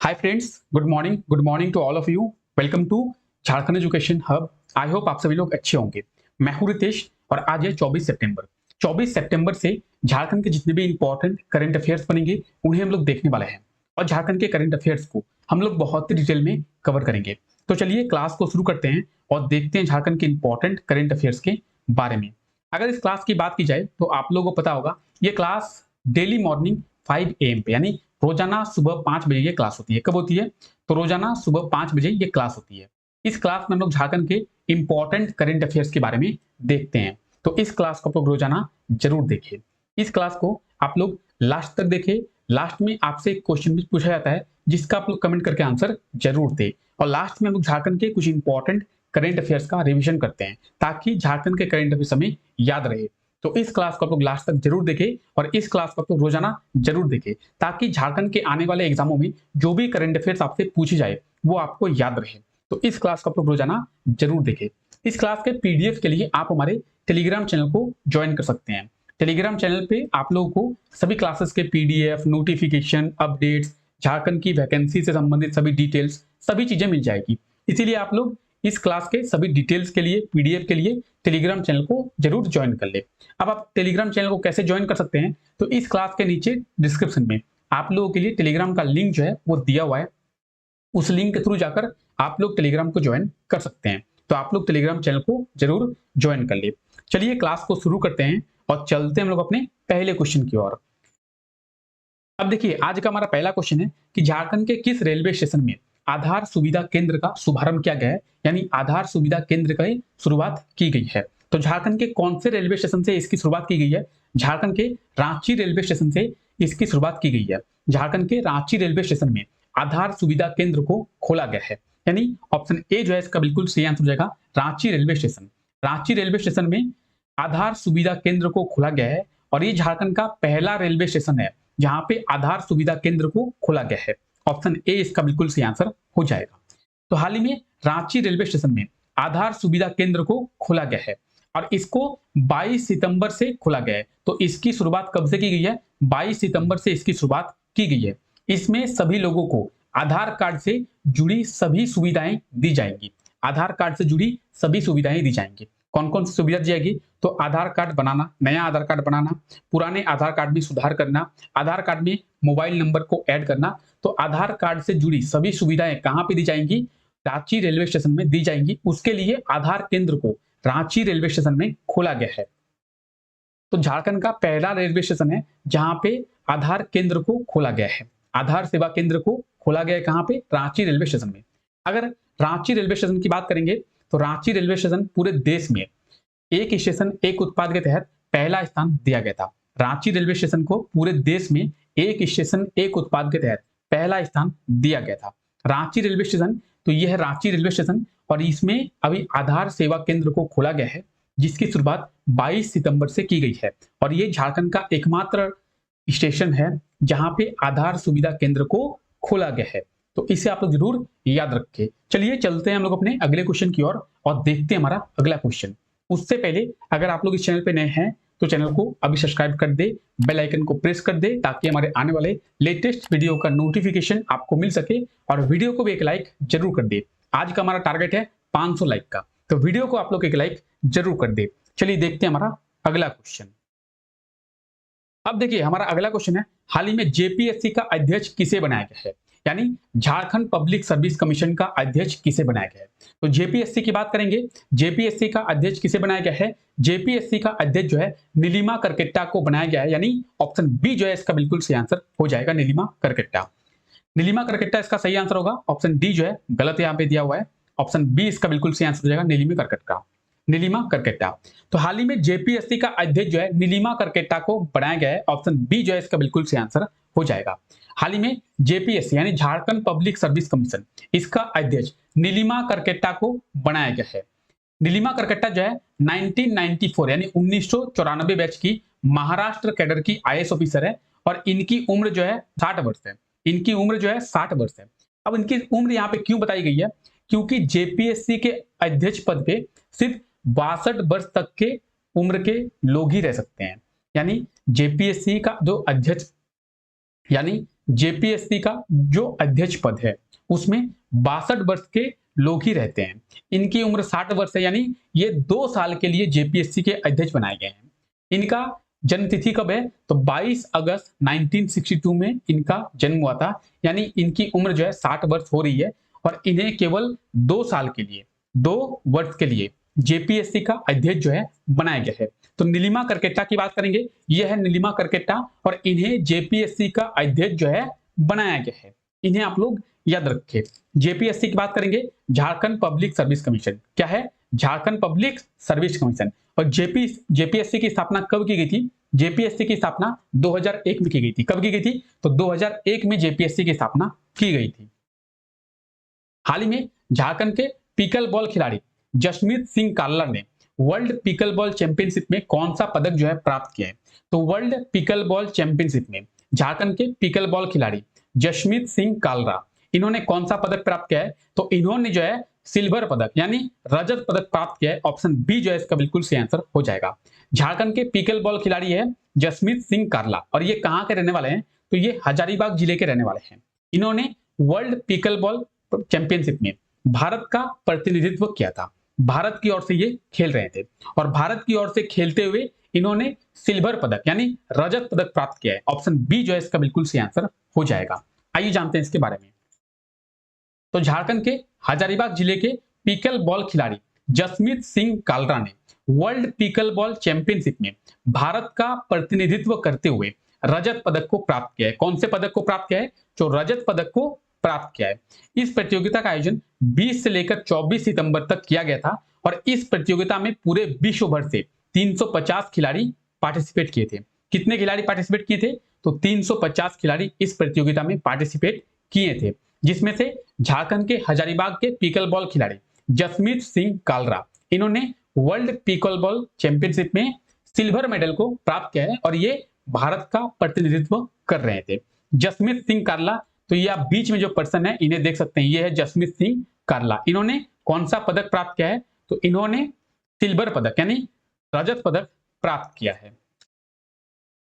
Hi friends, good morning to all of you. Welcome to Jharkhand education hub. I hope आप सभी लोग अच्छे होंगे। मैं हूं रितेश और आज है 24 सितंबर। 24 सितंबर से झारखंड के जितने भी इंपॉर्टेंट करंट अफेयर्स बनेंगे उन्हें हम लोग देखने वाले हैं और झारखंड के करंट अफेयर्स को हम लोग बहुत ही डिटेल में कवर करेंगे। तो चलिए क्लास को शुरू करते हैं और देखते हैं झारखंड के इंपॉर्टेंट करंट अफेयर्स के बारे में। अगर इस क्लास की बात की जाए तो आप लोगों को पता होगा ये क्लास डेली मॉर्निंग 5 AM पे यानी रोजाना सुबह 5 बजे ये क्लास होती है। कब होती है? तो रोजाना सुबह 5 बजे ये क्लास होती है। इस क्लास में हम लोग झारखंड के इंपॉर्टेंट करंट अफेयर्स के बारे में देखते हैं। तो इस क्लास को आप लोग रोजाना जरूर देखें। इस क्लास को आप लोग लास्ट तक देखें। लास्ट में आपसे एक क्वेश्चन भी पूछा जाता है जिसका आप लोग कमेंट करके आंसर जरूर दें। और लास्ट में हम लोग झारखंड के कुछ इंपॉर्टेंट करंट अफेयर्स का रिविजन करते हैं ताकि झारखंड के करंट अफेयर्स हमें याद रहे। तो इस क्लास को आप लोग लास्ट तक जरूर देखें और इस क्लास को आप लोग रोजाना जरूर देखें ताकि झारखंड के आने वाले एग्जामों में जो भी करंट अफेयर्स आपसे पूछी जाए वो आपको याद रहे। तो इस क्लास को आप लोग रोजाना जरूर देखें। इस क्लास के पीडीएफ के लिए आप हमारे टेलीग्राम चैनल को ज्वाइन कर सकते हैं। टेलीग्राम चैनल पे आप लोगों को सभी क्लासेस के पीडीएफ, नोटिफिकेशन, अपडेट्स, झारखंड की वैकेंसी से संबंधित सभी डिटेल्स, सभी चीजें मिल जाएगी। इसीलिए आप लोग इस क्लास के सभी डिटेल्स के लिए, पीडीएफ के लिए टेलीग्राम चैनल को जरूर ज्वाइन कर ले। अब आप टेलीग्राम चैनल को कैसे ज्वाइन कर सकते हैं? तो इस क्लास के नीचे डिस्क्रिप्शन में आप लोगों के लिए टेलीग्राम का लिंक जो है वो दिया हुआ है। उस लिंक के थ्रू जाकर आप लोग टेलीग्राम को ज्वाइन कर सकते हैं। तो आप लोग टेलीग्राम चैनल को जरूर ज्वाइन कर ले। चलिए क्लास को शुरू करते हैं और चलते हैं हम लोग अपने पहले क्वेश्चन की ओर। अब देखिए आज का हमारा पहला क्वेश्चन है कि झारखंड के किस रेलवे स्टेशन में आधार सुविधा केंद्र का शुभारंभ किया गया है, यानी आधार सुविधा केंद्र की शुरुआत की गई है। तो झारखंड के कौन से रेलवे स्टेशन से इसकी शुरुआत की गई है? झारखंड के रांची रेलवे स्टेशन से इसकी शुरुआत की गई है। झारखंड के रांची रेलवे स्टेशन में आधार सुविधा केंद्र को खोला गया है, यानी ऑप्शन ए जो है इसका बिल्कुल सही आंसर हो जाएगा, Ranchi railway station. Ranchi railway station में आधार सुविधा केंद्र को खोला गया है और ये झारखंड का पहला रेलवे स्टेशन है जहां पे आधार सुविधा केंद्र को खोला गया है। ऑप्शन ए इसका बिल्कुल सही आंसर हो जाएगा। तो हाल ही में रांची रेलवे स्टेशन में आधार सुविधा केंद्र को खोला गया है और इसको 22 सितंबर से खोला गया है। तो इसकी शुरुआत कब से की गई है? 22 सितंबर से इसकी शुरुआत की गई है। इसमें सभी लोगों को आधार कार्ड से जुड़ी सभी सुविधाएं दी जाएंगी। आधार कार्ड से जुड़ी सभी सुविधाएं दी जाएंगी। कौन कौन सी सुविधा दी जाएगी? तो आधार कार्ड बनाना, नया आधार कार्ड बनाना, पुराने आधार कार्ड में सुधार करना, आधार कार्ड में मोबाइल नंबर को ऐड करना। तो आधार कार्ड से जुड़ी सभी सुविधाएं कहां पे दी जाएंगी? रांची रेलवे स्टेशन में दी जाएंगी। उसके लिए आधार केंद्र को रांची रेलवे स्टेशन में खोला गया है। तो झारखंड का पहला रेलवे स्टेशन है जहां पे आधार केंद्र को खोला गया है। आधार सेवा केंद्र को खोला गया है कहां पे? रांची रेलवे स्टेशन में। अगर रांची रेलवे स्टेशन की बात करेंगे तो रांची रेलवे स्टेशन पूरे देश में एक स्टेशन एक उत्पाद के तहत पहला स्थान दिया गया था। रांची रेलवे स्टेशन को पूरे देश में एक स्टेशन एक उत्पाद के तहत पहला स्थान दिया गया था। रांची रेलवे स्टेशन, तो यह है रांची रेलवे स्टेशन और इसमें अभी आधार सेवा केंद्र को खोला गया है जिसकी शुरुआत 22 सितंबर से की गई है और यह झारखंड का एकमात्र स्टेशन है जहां पे आधार सुविधा केंद्र को खोला गया है। तो इसे आप लोग जरूर याद रखें। चलिए चलते हैं हम लोग अपने अगले क्वेश्चन की ओर और देखते हैं हमारा अगला क्वेश्चन। उससे पहले अगर आप लोग इस चैनल पे नए हैं तो चैनल को अभी सब्सक्राइब कर दे, बेल आइकन को प्रेस कर दे ताकि हमारे आने वाले लेटेस्ट वीडियो का नोटिफिकेशन आपको मिल सके और वीडियो को भी एक लाइक जरूर कर दे। आज का हमारा टारगेट है 500 लाइक का, तो वीडियो को आप लोग एक लाइक जरूर कर दे। चलिए देखते हैं हमारा अगला क्वेश्चन। अब देखिए हमारा अगला क्वेश्चन है, हाल ही में जेपीएससी का अध्यक्ष किसे बनाया गया है, यानी झारखंड पब्लिक सर्विस कमीशन का अध्यक्ष किसे बनाया गया है? तो जेपीएससी की बात करेंगे, जेपीएससी का अध्यक्ष किसे बनाया गया है? जेपीएससी का अध्यक्ष जो है नीलिमा करकेट्टा को बनाया गया है, यानी ऑप्शन बी जो है इसका बिल्कुल सही आंसर हो जाएगा, नीलिमा करकेट्टा। नीलिमा करकेट्टा इसका सही आंसर होगा। ऑप्शन डी जो है गलत यहाँ पे दिया हुआ है। ऑप्शन बी इसका बिल्कुल सही आंसर हो जाएगा, नीलिमा करकेट्टा, नीलिमा करकेट्टा। तो हाल ही में जेपीएससी का अध्यक्ष जो है नीलिमा करकेट्टा को बनाया गया है। ऑप्शन बी जो है इसका बिल्कुल सही आंसर हो जाएगा। हाल ही में जेपीएससी यानी झारखंड पब्लिक सर्विस कमीशन, इसका अध्यक्ष नीलिमा करकेट्टा को बनाया गया है। नीलिमा करकेट्टा जो है 1994 यानी 1994 बैच की महाराष्ट्र कैडर की आईएएस ऑफिसर है और इनकी उम्र जो है 60 वर्ष है। इनकी उम्र जो है 60 वर्ष है। अब इनकी उम्र यहाँ पे क्यों बताई गई है? क्योंकि जेपीएससी के अध्यक्ष पद पे सिर्फ 62 वर्ष तक के उम्र के लोग ही रह सकते हैं। यानी जेपीएससी का जो अध्यक्ष, यानी जेपीएससी का जो अध्यक्ष पद है उसमें 62 वर्ष के लोग ही रहते हैं। इनकी उम्र 60 वर्ष है, यानी ये 2 साल के लिए जेपीएससी के अध्यक्ष बनाए गए हैं। इनका जन्म तिथि कब है? तो 22 अगस्त 1962 में इनका जन्म हुआ था, यानी इनकी उम्र जो है 60 वर्ष हो रही है और इन्हें केवल 2 साल के लिए, 2 वर्ष के लिए जेपीएससी का अध्यक्ष जो है बनाया गया है। तो नीलिमा करकेट्टा की बात करेंगे, यह है नीलिमा करकेट्टा और इन्हें जेपीएससी का अध्यक्ष जो है बनाया गया है। इन्हें आप लोग याद रखें। जेपीएससी की बात करेंगे, झारखंड पब्लिक सर्विस कमीशन। क्या है? Jharkhand public service commission. और जेपीएससी की स्थापना कब की गई थी? जेपीएससी की स्थापना 2001 में की गई थी। कब की गई थी? तो 2001 में जेपीएससी की स्थापना की गई थी। हाल ही में झारखंड के पिकल बॉल खिलाड़ी जसमीत सिंह काल्ला ने वर्ल्ड पिकल बॉल चैंपियनशिप में कौन सा पदक जो है प्राप्त किया है? तो वर्ल्ड पिकल बॉल चैंपियनशिप में झारखंड के पिकल बॉल खिलाड़ी जसमीत सिंह काल्रा, इन्होंने कौन सा पदक प्राप्त किया है? तो इन्होंने जो है सिल्वर पदक यानी रजत पदक प्राप्त किया है। ऑप्शन बी जो है इसका बिल्कुल सही आंसर हो जाएगा। झारखंड के पिकल बॉल खिलाड़ी है जसमीत सिंह काल्ला और ये कहां के रहने वाले हैं? तो ये हजारीबाग जिले के रहने वाले हैं। इन्होंने वर्ल्ड पिकल बॉल चैंपियनशिप में भारत का प्रतिनिधित्व किया था। भारत की ओर से ये खेल रहे थे और भारत की ओर से खेलते हुए इन्होंने सिल्वर पदक यानी रजत पदक प्राप्त किया है। ऑप्शन बी जो है इसका बिल्कुल सही आंसर हो जाएगा। आइए जानते हैं इसके बारे में। तो झारखंड के हजारीबाग जिले के पिकल बॉल खिलाड़ी जसमीत सिंह काल्रा ने वर्ल्ड पिकल बॉल चैंपियनशिप में भारत का प्रतिनिधित्व करते हुए रजत पदक को प्राप्त किया है। कौन से पदक को प्राप्त किया है? जो रजत पदक को प्राप्त किया है। इस प्रतियोगिता का आयोजन 20 से लेकर 24 सितंबर तक किया गया था और इस प्रतियोगिता में पूरे विश्व भर से 350 खिलाड़ी पार्टिसिपेट किए थे। कितने खिलाड़ी पार्टिसिपेट किए थे? तो 350 खिलाड़ी इस प्रतियोगिता में पार्टिसिपेट किए थे, जिसमें से झारखंड के हजारीबाग के पिकल बॉल खिलाड़ी जसमीत सिंह काल्रा, इन्होंने वर्ल्ड पिकल बॉल चैंपियनशिप में सिल्वर मेडल को प्राप्त किया है और ये भारत का प्रतिनिधित्व कर रहे थे। जसमीत सिंह काल्ला, तो ये आप बीच में जो पर्सन है इन्हें देख सकते हैं, ये है जसमीत सिंह काल्ला। इन्होंने कौन सा पदक प्राप्त किया है? तो इन्होंने सिल्वर पदक यानी रजत पदक प्राप्त किया है।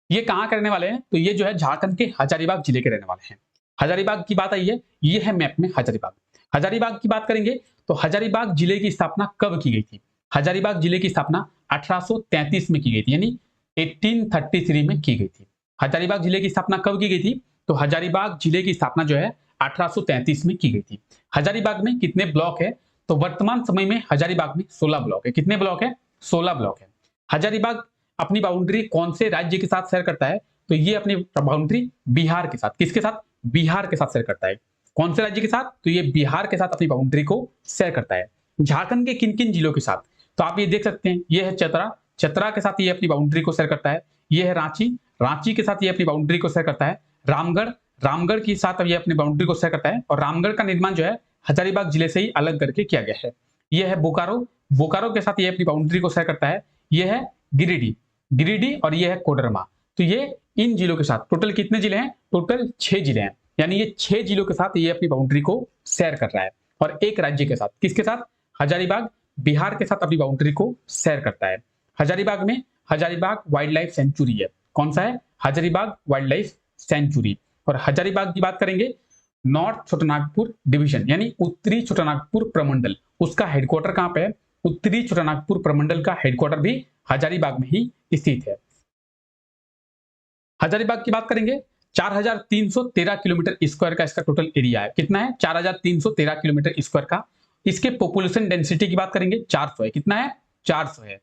ये कहां के रहने वाले हैं? तो ये जो है झारखंड के हजारीबाग जिले के रहने वाले हैं। हजारीबाग की बात आई है, ये है मैप में हजारीबाग। हजारीबाग की बात करेंगे तो हजारीबाग जिले की स्थापना कब की गई थी? हजारीबाग जिले की स्थापना 1833 में की गई थी, यानी 1833 में की गई थी। हजारीबाग जिले की स्थापना कब की गई थी? तो हजारीबाग जिले की स्थापना जो है 1833 में की गई थी। हजारीबाग में कितने ब्लॉक है? तो वर्तमान समय में हजारीबाग में 16 ब्लॉक है। कितने ब्लॉक है? 16 ब्लॉक है। हजारीबाग अपनी बाउंड्री कौन से राज्य के साथ शेयर करता है? तो ये अपनी बाउंड्री बिहार के साथ, किसके साथ? बिहार के साथ शेयर करता है। कौन से राज्य के साथ? तो ये बिहार के साथ अपनी बाउंड्री को शेयर करता है। झारखंड के किन किन जिलों के साथ? तो आप ये देख सकते हैं, ये है चतरा, चतरा के साथ ये अपनी बाउंड्री को शेयर करता है। ये है रांची, रांची के साथ ये अपनी बाउंड्री को शेयर करता है। रामगढ़, रामगढ़ के साथ ये अपनी बाउंड्री को शेयर करता है और रामगढ़ का निर्माण जो है हजारीबाग जिले से ही अलग करके किया गया है। यह है बोकारो, बोकारो के साथ ये अपनी बाउंड्री को शेयर करता है। यह है गिरिडीह, गिरिडीह और ये है कोडरमा। तो ये इन जिलों के साथ टोटल कितने जिले हैं? टोटल 6 जिले हैं, यानी ये 6 जिलों के साथ ये अपनी बाउंड्री को शेयर कर रहा है और एक राज्य के साथ, किसके साथ? हजारीबाग बिहार के साथ अपनी बाउंड्री को शेयर करता है। हजारीबाग में हजारीबाग वाइल्ड लाइफ सेंचुरी है। कौन सा है? Hazaribagh wild life sanctuary. और हजारीबाग की बात करेंगे, नॉर्थ छोटानागपुर डिवीजन यानी उत्तरी छोटानागपुर प्रमंडल, उसका हेडक्वार्टर कहां पे है? उत्तरी छोटानागपुर प्रमंडल का हेडक्वार्टर भी हजारीबाग में ही स्थित है। हजारीबाग की बात करेंगे, 4313 किलोमीटर स्क्वायर का इसका टोटल एरिया है। कितना है? 4313 किलोमीटर स्क्वायर का। इसके पॉपुलेशन डेंसिटी की बात करेंगे, 400 है। कितना है? 400 है।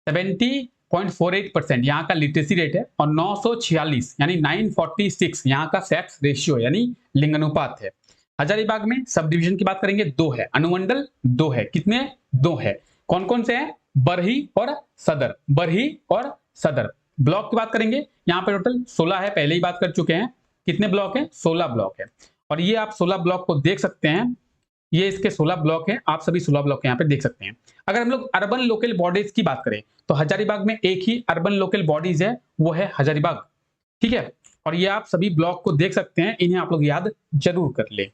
70.48% यहाँ का लिटरेसी रेट है और 946 यानी 946 यहाँ का सेक्स रेशियो यानी लिंगानुपात है। हजारीबाग में सब डिवीजन की बात करेंगे, 2 है। अनुमंडल 2 है। कितने? 2 है। कौन कौन से हैं? बरही और सदर, बरही और सदर। ब्लॉक की बात करेंगे, यहाँ पे टोटल 16 है, पहले ही बात कर चुके हैं। कितने ब्लॉक है? 16 ब्लॉक है। और ये आप 16 ब्लॉक को देख सकते हैं, ये इसके 16 ब्लॉक है। आप सभी 16 ब्लॉक यहाँ पे देख सकते हैं। अगर हम लोग अर्बन लोकल बॉडीज की बात करें तो हजारीबाग में एक ही अर्बन लोकल बॉडीज है, वो है हजारीबाग। ठीक है, और ये आप सभी ब्लॉक को देख सकते हैं, इन्हें आप लोग याद जरूर कर ले।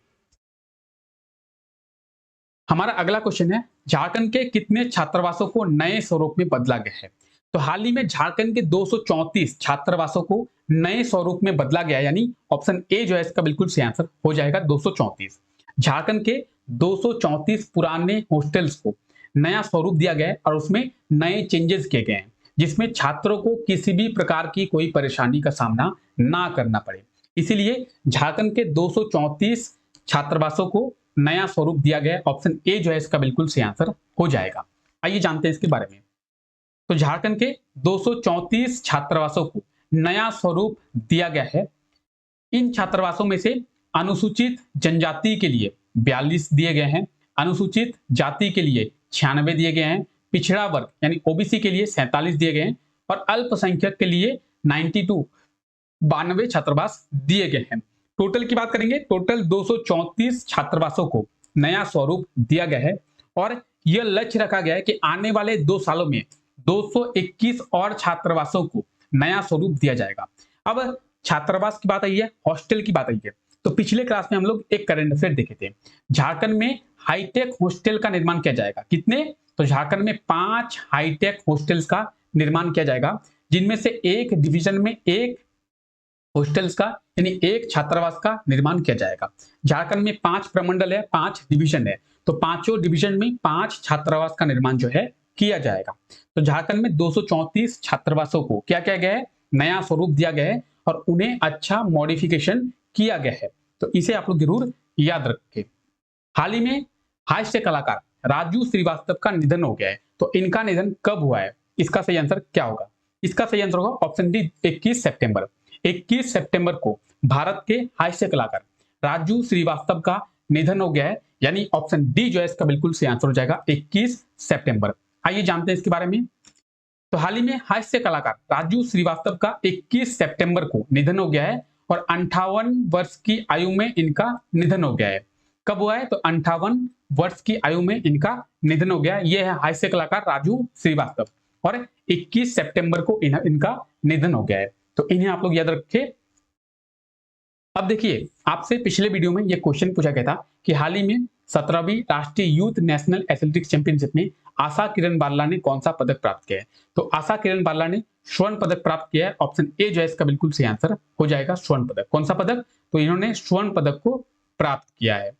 हमारा अगला क्वेश्चन है, झारखंड के कितने छात्रावासों को नए स्वरूप में बदला गया है? तो हाल ही में झारखंड के 234 छात्रावासों को नए स्वरूप में बदला गया, यानी ऑप्शन ए जो है इसका बिल्कुल सही आंसर हो जाएगा 234। झारखंड के 234 पुराने हॉस्टल्स को नया स्वरूप दिया गया है और उसमें नए चेंजेस किए गए हैं, जिसमें छात्रों को किसी भी प्रकार की कोई परेशानी का सामना ना करना पड़े। इसीलिए झारखंड के 234 छात्रावासों को नया स्वरूप दिया गया है। ऑप्शन ए जो है इसका बिल्कुल सही आंसर हो जाएगा। आइए जानते हैं इसके बारे में। तो झारखंड के 234 छात्रावासों को नया स्वरूप दिया गया है। इन छात्रावासों में से अनुसूचित जनजाति के लिए 42 दिए गए हैं, अनुसूचित जाति के लिए 96 दिए गए हैं, पिछड़ा वर्ग यानी ओबीसी के लिए 47 दिए गए हैं और अल्पसंख्यक के लिए 92 छात्रावास दिए गए हैं। टोटल की बात करेंगे, टोटल 234 छात्रावासों को नया स्वरूप दिया गया है और यह लक्ष्य रखा गया है कि आने वाले 2 सालों में 221 और छात्रावासों को नया स्वरूप दिया जाएगा। अब छात्रावास की बात आई है, हॉस्टल की बात आई है, तो पिछले क्लास में हम लोग एक करंट अफेयर देखे थे। झारखंड में हाईटेक हॉस्टल का निर्माण किया जाएगा। कितने? तो झारखंड में 5 हाईटेक हॉस्टल्स का निर्माण किया जाएगा, जिनमें से एक डिवीजन में एक हॉस्टल्स का यानी एक छात्रावास का निर्माण किया जाएगा। झारखंड में 5 प्रमंडल है, 5 डिवीजन है, तो पांचों डिवीजन में 5 छात्रावास का निर्माण जो है किया जाएगा। तो झारखंड में 234 छात्रावासों को क्या किया गया है? नया स्वरूप दिया गया है और उन्हें अच्छा मॉडिफिकेशन किया गया है। तो इसे आप लोग जरूर याद रखें। हाल ही में हास्य कलाकार राजू श्रीवास्तव का निधन हो गया है। तो इनका निधन कब हुआ है? इसका सही आंसर क्या होगा? इसका सही आंसर होगा ऑप्शन डी 21 सितंबर। 21 सितंबर को भारत के हास्य कलाकार राजू श्रीवास्तव का निधन हो गया है, यानी ऑप्शन डी जो है इसका बिल्कुल सही आंसर हो जाएगा 21 सितंबर। आइए जानते हैं इसके बारे में। तो हाल ही में हास्य कलाकार राजू श्रीवास्तव का 21 सितंबर को निधन हो गया है और 58 वर्ष की आयु में इनका निधन हो गया है। कब हुआ है? तो 58 वर्ष की आयु में इनका निधन हो गया है। यह है हास्य कलाकार राजू श्रीवास्तव और 21 सितंबर को इनका निधन हो गया है। तो इन्हें आप लोग याद रखें। अब देखिए, आपसे पिछले वीडियो में यह क्वेश्चन पूछा गया था कि हाल ही में 17वीं राष्ट्रीय यूथ नेशनल एथलेटिक्स चैंपियनशिप में आशा किरण बारला ने कौन सा पदक प्राप्त किया है? तो आशा किरण बारला ने स्वर्ण पदक प्राप्त किया है। ऑप्शन ए जो है इसका बिल्कुल सही आंसर हो जाएगा स्वर्ण पदक। कौन सा पदक? तो इन्होंने स्वर्ण पदक को प्राप्त किया है।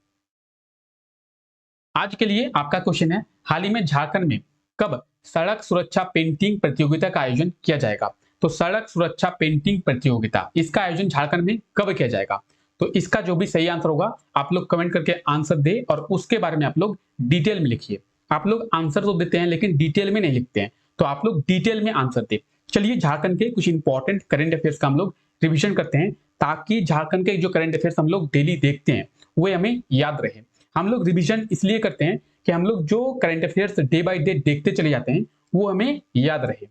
आज के लिए आपका क्वेश्चन है, हाल ही में झारखंड में कब सड़क सुरक्षा पेंटिंग प्रतियोगिता का आयोजन किया जाएगा? तो सड़क सुरक्षा पेंटिंग प्रतियोगिता, इसका आयोजन झारखंड में कब किया जाएगा? तो इसका जो भी सही आंसर होगा आप लोग कमेंट करके आंसर दे और उसके बारे में आप लोग डिटेल में लिखिए। आप लोग आंसर तो देते हैं लेकिन डिटेल में नहीं लिखते हैं, तो आप लोग डिटेल में आंसर दे। चलिए झारखंड के कुछ इंपॉर्टेंट करंट अफेयर्स का हम लोग रिविजन करते हैं, ताकि झारखंड के जो करंट अफेयर्स हम लोग डेली देखते हैं वो हमें याद रहे। हम लोग रिविजन इसलिए करते हैं कि हम लोग जो current affairs day by day देखते चले जाते हैं वो हमें याद रहे।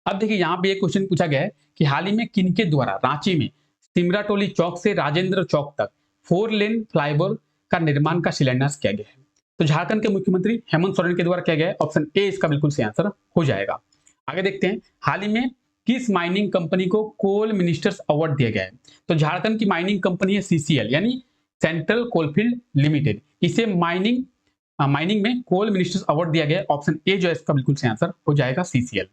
अब देखिए, यहाँ पे एक क्वेश्चन पूछा गया है कि हाल ही में किनके द्वारा रांची में सिमराटोली चौक से राजेंद्र चौक तक 4 लेन फ्लाईओवर का निर्माण का शिलान्यास किया गया है? तो झारखंड के मुख्यमंत्री हेमंत सोरेन के द्वारा किया गया है। ऑप्शन ए इसका बिल्कुल सही आंसर हो जाएगा। आगे देखते हैं, हाल ही में किस माइनिंग कंपनी को कोल मिनिस्टर्स अवार्ड दिया गया है? तो झारखंड की माइनिंग कंपनी है सीसीएल, यानी सेंट्रल कोलफील्ड लिमिटेड। इसे माइनिंग में कोल मिनिस्टर्स अवार्ड दिया गया है। ऑप्शन ए जो है इसका बिल्कुल सही आंसर हो जाएगा सीसीएल।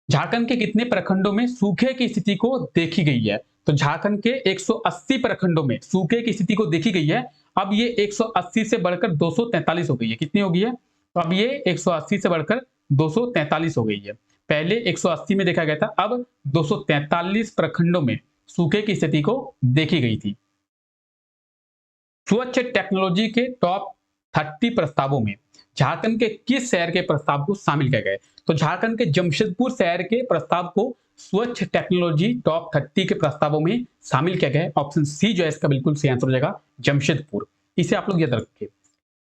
झारखंड के कितने प्रखंडों में सूखे की स्थिति को देखी गई है? तो झारखंड के 180 प्रखंडों में सूखे की स्थिति को देखी गई है। अब ये 180 से बढ़कर 243 हो गई है। कितनी हो गई है? तो अब ये 180 से बढ़कर 243 हो गई है। पहले 180 में देखा गया था, अब 243 प्रखंडों में सूखे की स्थिति को देखी गई थी। स्वच्छ टेक्नोलॉजी के टॉप 30 प्रस्तावों में झारखंड के किस शहर के प्रस्ताव को शामिल किया गया है? तो झारखंड के जमशेदपुर शहर के प्रस्ताव को स्वच्छ टेक्नोलॉजी टॉप 30 के प्रस्तावों में शामिल किया गया है। ऑप्शन सी जो है इसका बिल्कुल सही आंसर हो जाएगा जमशेदपुर। इसे आप लोग याद रखें।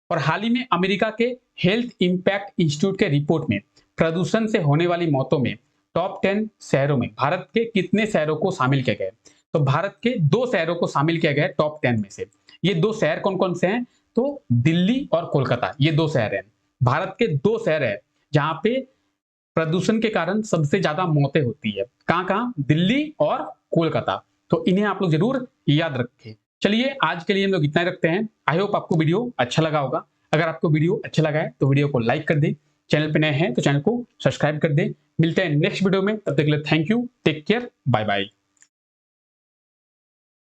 और हाल ही में अमेरिका के हेल्थ इंपैक्ट इंस्टीट्यूट के रिपोर्ट में प्रदूषण से होने वाली मौतों में टॉप 10 शहरों में भारत के कितने शहरों को शामिल किया गया है? तो भारत के 2 शहरों को शामिल किया गया है टॉप 10 में से। ये 2 शहर कौन कौन से हैं? तो दिल्ली और कोलकाता, ये 2 शहर हैं। भारत के 2 शहर है जहां पे प्रदूषण के कारण सबसे ज्यादा मौतें होती है। कहां कहां? दिल्ली और कोलकाता। तो इन्हें आप लोग जरूर याद रखें। चलिए आज के लिए हम लोग इतना ही रखते हैं। आई होप आपको वीडियो अच्छा लगा होगा। अगर आपको वीडियो अच्छा लगा है तो वीडियो को लाइक कर दें, चैनल पे नए हैं तो चैनल को सब्सक्राइब कर दे। मिलते हैं नेक्स्ट वीडियो में, तब तक के लिए thank you, take care, bye bye.